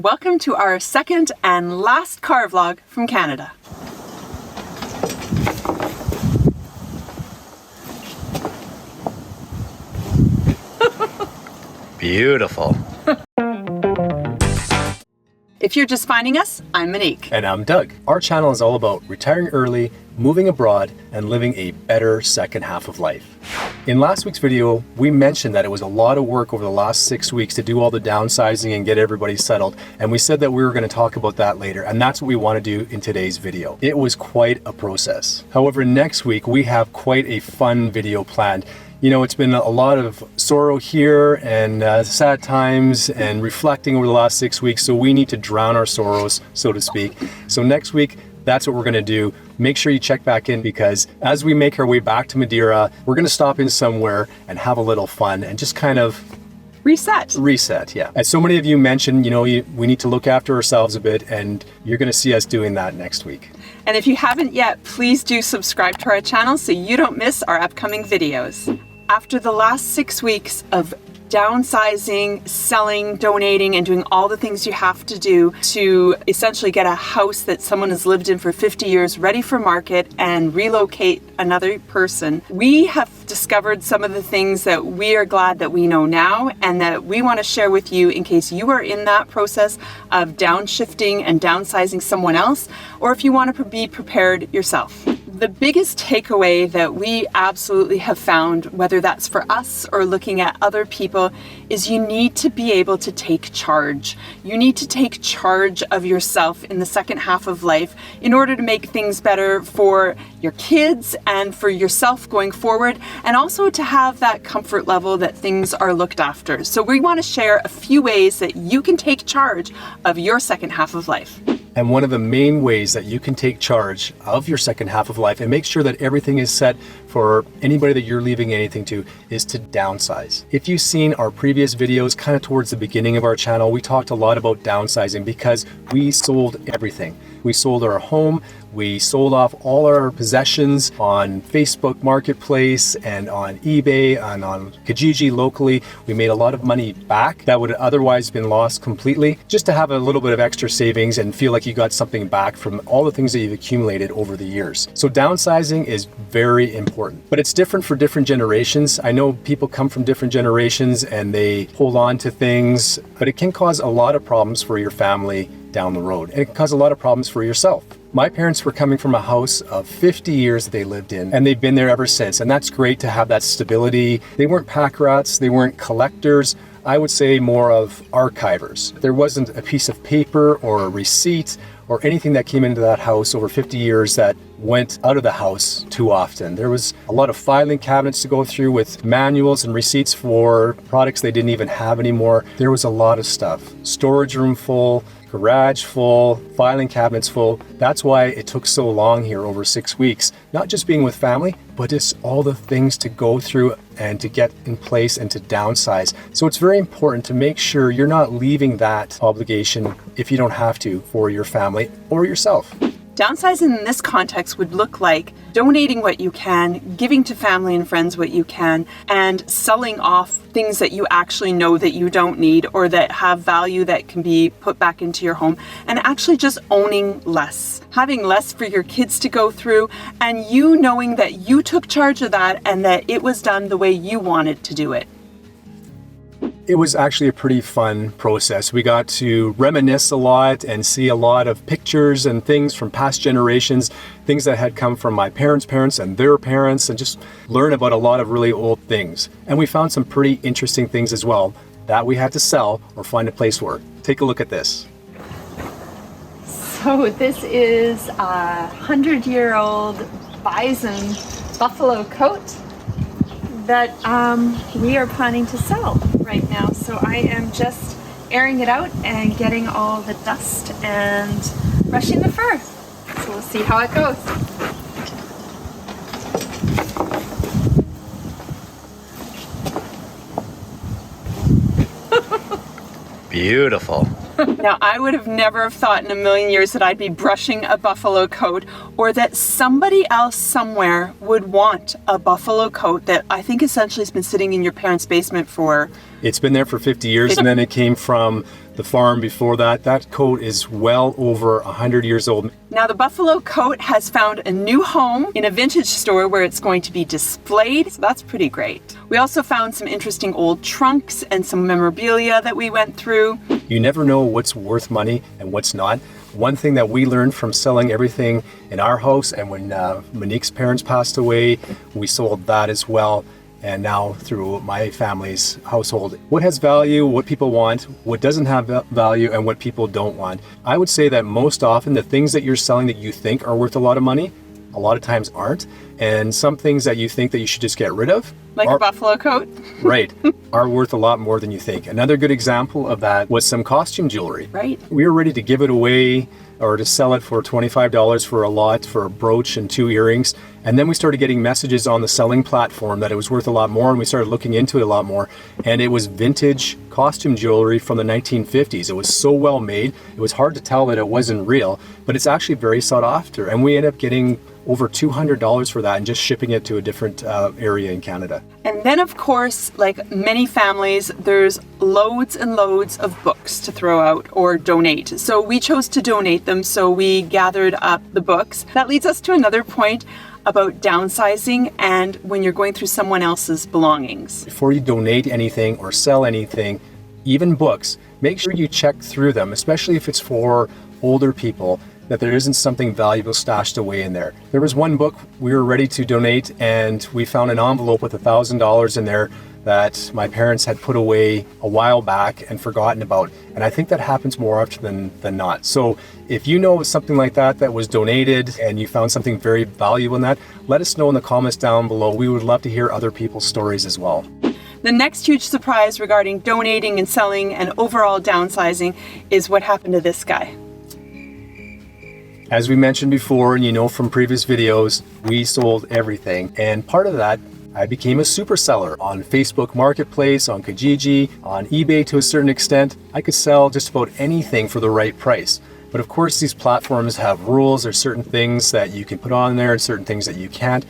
Welcome to our second and last car vlog from Canada. Beautiful. If you're just finding us, I'm Monique. And I'm Doug. Our channel is all about retiring early, moving abroad, and living a better second half of life. In last week's video, we mentioned that it was a lot of work over the last 6 weeks to do all the downsizing and get everybody settled. And we said that we were going to talk about that later. And that's what we want to do in today's video. It was quite a process. However, next week, we have quite a fun video planned. You know, it's been a lot of sorrow here and sad times and reflecting over the last 6 weeks. So we need to drown our sorrows, so to speak. So next week, that's what we're going to do. Make sure you check back in, because as we make our way back to Madeira, we're going to stop in somewhere and have a little fun and just kind of reset, yeah. As so many of you mentioned, you know, we need to look after ourselves a bit, and you're going to see us doing that next week. And if you haven't yet, please do subscribe to our channel so you don't miss our upcoming videos. After the last 6 weeks of downsizing, selling, donating, and doing all the things you have to do to essentially get a house that someone has lived in for 50 years ready for market and relocate another person, we have discovered some of the things that we are glad that we know now and that we want to share with you in case you are in that process of downshifting and downsizing someone else, or if you want to be prepared yourself. The biggest takeaway that we absolutely have found, whether that's for us or looking at other people, is you need to be able to take charge. You need to take charge of yourself in the second half of life in order to make things better for your kids and for yourself going forward, and also to have that comfort level that things are looked after. So we want to share a few ways that you can take charge of your second half of life. And one of the main ways that you can take charge of your second half of life and make sure that everything is set for anybody that you're leaving anything to is to downsize. If you've seen our previous videos, kind of towards the beginning of our channel, we talked a lot about downsizing because we sold everything. We sold our home, we sold off all our possessions on Facebook Marketplace and on eBay and on Kijiji locally. We made a lot of money back that would have otherwise been lost completely, just to have a little bit of extra savings and feel like you got something back from all the things that you've accumulated over the years. So downsizing is very important, but it's different for different generations. I know people come from different generations and they hold on to things, but it can cause a lot of problems for your family down the road, and it can cause a lot of problems for yourself. My parents were coming from a house of 50 years that they lived in, and they've been there ever since, and that's great to have that stability. They weren't pack rats, they weren't collectors. I would say more of archivers. There wasn't a piece of paper or a receipt or anything that came into that house over 50 years that went out of the house too often. There was a lot of filing cabinets to go through with manuals and receipts for products they didn't even have anymore. There was a lot of stuff. Storage room full, garage full, filing cabinets full. That's why it took so long here over 6 weeks, not just being with family, but it's all the things to go through and to get in place and to downsize. So it's very important to make sure you're not leaving that obligation, if you don't have to, for your family or yourself. Downsizing in this context would look like donating what you can, giving to family and friends what you can, and selling off things that you actually know that you don't need or that have value that can be put back into your home, and actually just owning less. Having less for your kids to go through, and you knowing that you took charge of that and that it was done the way you wanted to do it. It was actually a pretty fun process. We got to reminisce a lot and see a lot of pictures and things from past generations, things that had come from my parents' parents and their parents, and just learn about a lot of really old things. And we found some pretty interesting things as well that we had to sell or find a place for. Take a look at this. So this is a 100-year-old bison buffalo coat that we are planning to sell right now. So I am just airing it out and getting all the dust and brushing the fur. So we'll see how it goes. Beautiful. Now, I would have never have thought in a million years that I'd be brushing a buffalo coat, or that somebody else somewhere would want a buffalo coat that I think essentially has been sitting in your parents' basement for... It's been there for 50 years, and then it came from the farm before that. That coat is well over 100 years old. Now the buffalo coat has found a new home in a vintage store where it's going to be displayed. So that's pretty great. We also found some interesting old trunks and some memorabilia that we went through. You never know what's worth money and what's not. One thing that we learned from selling everything in our house, and when Monique's parents passed away, we sold that as well. And now through my family's household, what has value, what people want, what doesn't have value, and what people don't want. I would say that most often the things that you're selling that you think are worth a lot of money, a lot of times aren't. And some things that you think that you should just get rid of, like a buffalo coat, right, are worth a lot more than you think. Another good example of that was some costume jewelry. Right. We were ready to give it away or to sell it for $25 for a lot, for a brooch and 2 earrings. And then we started getting messages on the selling platform that it was worth a lot more, and we started looking into it a lot more. And it was vintage costume jewelry from the 1950s. It was so well made, it was hard to tell that it wasn't real, but it's actually very sought after. And we ended up getting over $200 for that and just shipping it to a different area in Canada. And then of course, like many families, there's loads and loads of books to throw out or donate. So we chose to donate them, so we gathered up the books. That leads us to another point about downsizing and when you're going through someone else's belongings. Before you donate anything or sell anything, even books, make sure you check through them, especially if it's for older people, that there isn't something valuable stashed away in there. There was one book we were ready to donate, and we found an envelope with $1,000 in there that my parents had put away a while back and forgotten about. And I think that happens more often than not. So if you know something like that that was donated and you found something very valuable in that, let us know in the comments down below. We would love to hear other people's stories as well. The next huge surprise regarding donating and selling and overall downsizing is what happened to this guy. As we mentioned before, and you know from previous videos, we sold everything. And part of that, I became a super seller on Facebook Marketplace, on Kijiji, on eBay to a certain extent. I could sell just about anything for the right price. But of course, these platforms have rules. There's certain things that you can put on there and certain things that you can't.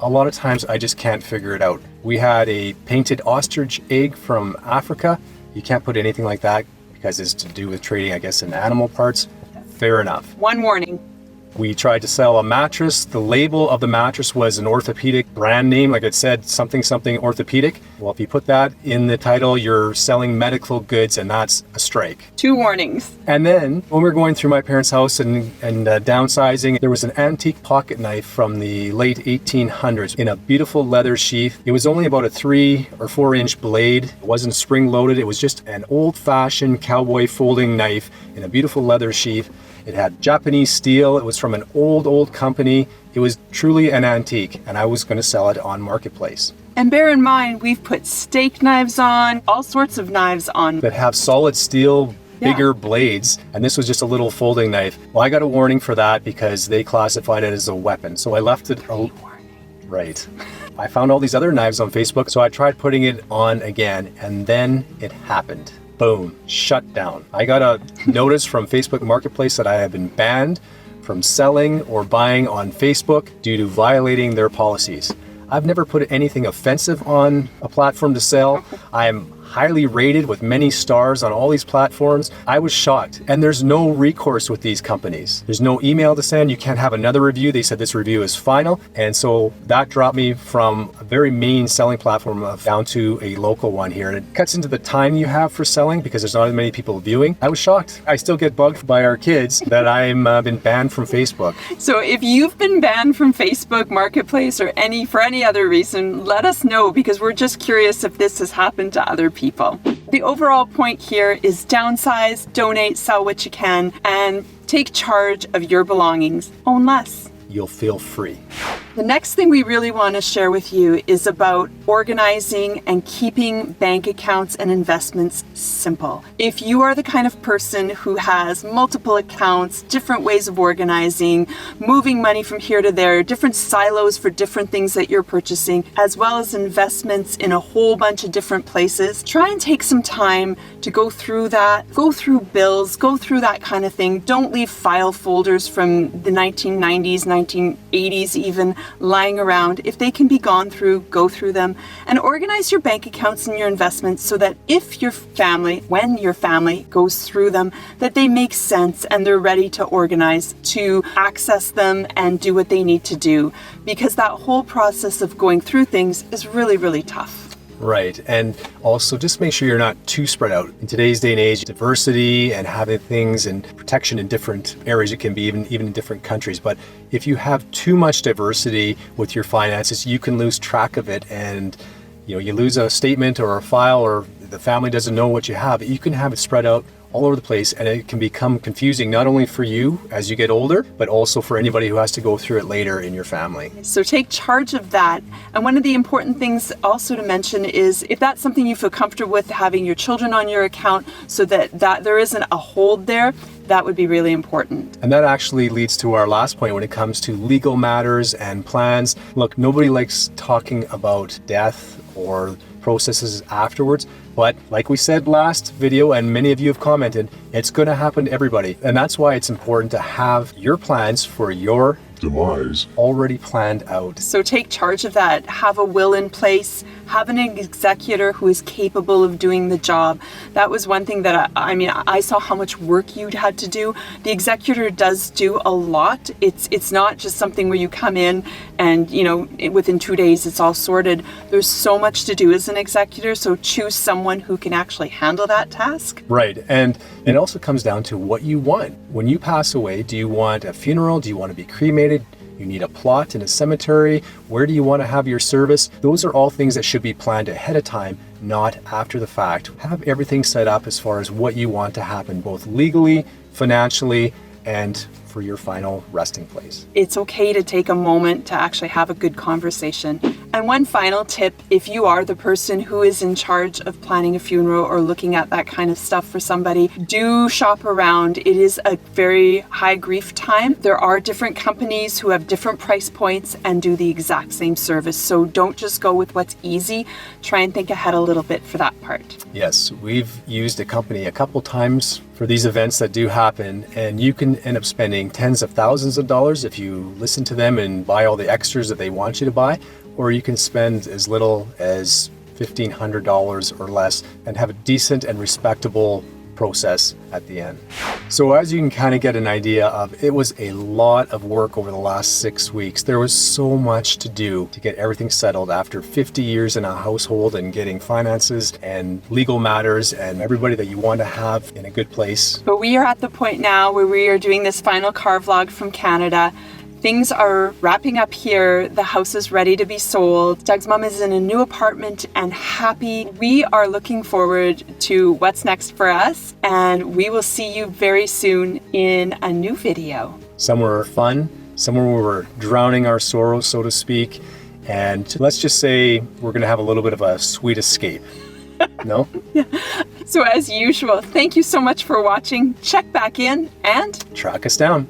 A lot of times I just can't figure it out. We had a painted ostrich egg from Africa. You can't put anything like that because it's to do with trading, I guess, in animal parts. Fair enough. One warning. We tried to sell a mattress. The label of the mattress was an orthopedic brand name. Like it said, something orthopedic. Well, if you put that in the title, you're selling medical goods, and that's a strike. 2 warnings. And then when we were going through my parents' house and downsizing, there was an antique pocket knife from the late 1800s in a beautiful leather sheath. It was only about a 3 or 4 inch blade. It wasn't spring loaded. It was just an old fashioned cowboy folding knife in a beautiful leather sheath. It had Japanese steel. It was from an old company. It was truly an antique, and I was going to sell it on Marketplace. And bear in mind, we've put steak knives on, all sorts of knives on. That have solid steel, bigger blades, and this was just a little folding knife. Well, I got a warning for that because they classified it as a weapon, so I left it. Right. I found all these other knives on Facebook, so I tried putting it on again, and then it happened. Boom, shut down. I got a notice from Facebook Marketplace that I have been banned from selling or buying on Facebook due to violating their policies. I've never put anything offensive on a platform to sell. I am highly rated with many stars on all these platforms. I was shocked, and there's no recourse with these companies. There's no email to send. You can't have another review. They said this review is final, and so that dropped me from a very main selling platform down to a local one here, and it cuts into the time you have for selling because there's not as many people viewing. I was shocked. I still get bugged by our kids that I'm been banned from Facebook. So if you've been banned from Facebook Marketplace or for any other reason, let us know because we're just curious if this has happened to other people. The overall point here is downsize, donate, sell what you can, and take charge of your belongings. Own less. You'll feel free. The next thing we really want to share with you is about organizing and keeping bank accounts and investments simple. If you are the kind of person who has multiple accounts, different ways of organizing, moving money from here to there, different silos for different things that you're purchasing, as well as investments in a whole bunch of different places, try and take some time to go through that, go through bills, go through that kind of thing. Don't leave file folders from the 1990s, 1980s even. lying around. If they can be gone through, go through them, and organize your bank accounts and your investments so that when your family goes through them, that they make sense and they're ready to organize, to access them and do what they need to do. Because that whole process of going through things is really, really tough. Right. And also just make sure you're not too spread out. In today's day and age, diversity and having things and protection in different areas, it can be even in different countries. But if you have too much diversity with your finances, you can lose track of it, and you lose a statement or a file, or the family doesn't know what you have. You can have it spread out all over the place, and it can become confusing, not only for you as you get older, but also for anybody who has to go through it later in your family. So take charge of that. And one of the important things also to mention is, if that's something you feel comfortable with, having your children on your account so that there isn't a hold there, that would be really important. And that actually leads to our last point when it comes to legal matters and plans. Look, nobody likes talking about death or processes afterwards, but like we said last video, and many of you have commented, it's going to happen to everybody. And that's why it's important to have your plans for your demise already planned out. So take charge of that. Have a will in place. Have an executor who is capable of doing the job. That was one thing that I saw how much work you'd had to do. The executor does do a lot. It's not just something where you come in and within 2 days it's all sorted. There's so much to do as an executor, so choose someone who can actually handle that task. Right. And it also comes down to what you want. When you pass away, do you want a funeral? Do you want to be cremated? You need a plot in a cemetery? Where do you want to have your service? Those are all things that should be planned ahead of time, not after the fact. Have everything set up as far as what you want to happen, both legally, financially, and for your final resting place. It's okay to take a moment to actually have a good conversation. And one final tip, if you are the person who is in charge of planning a funeral or looking at that kind of stuff for somebody, do shop around. It is a very high grief time. There are different companies who have different price points and do the exact same service. So don't just go with what's easy. Try and think ahead a little bit for that part. Yes, we've used a company a couple times for these events that do happen, and you can end up spending tens of thousands of dollars if you listen to them and buy all the extras that they want you to buy, or you can spend as little as $1,500 or less and have a decent and respectable process at the end. So as you can kind of get an idea of, it was a lot of work over the last 6 weeks. There was so much to do to get everything settled after 50 years in a household and getting finances and legal matters and everybody that you want to have in a good place. But we are at the point now where we are doing this final car vlog from Canada. Things are wrapping up here. The house is ready to be sold. Doug's mom is in a new apartment and happy. We are looking forward to what's next for us, and we will see you very soon in a new video. Somewhere fun, somewhere where we're drowning our sorrows, so to speak, and let's just say we're going to have a little bit of a sweet escape. No? Yeah. So as usual, thank you so much for watching. Check back in and track us down.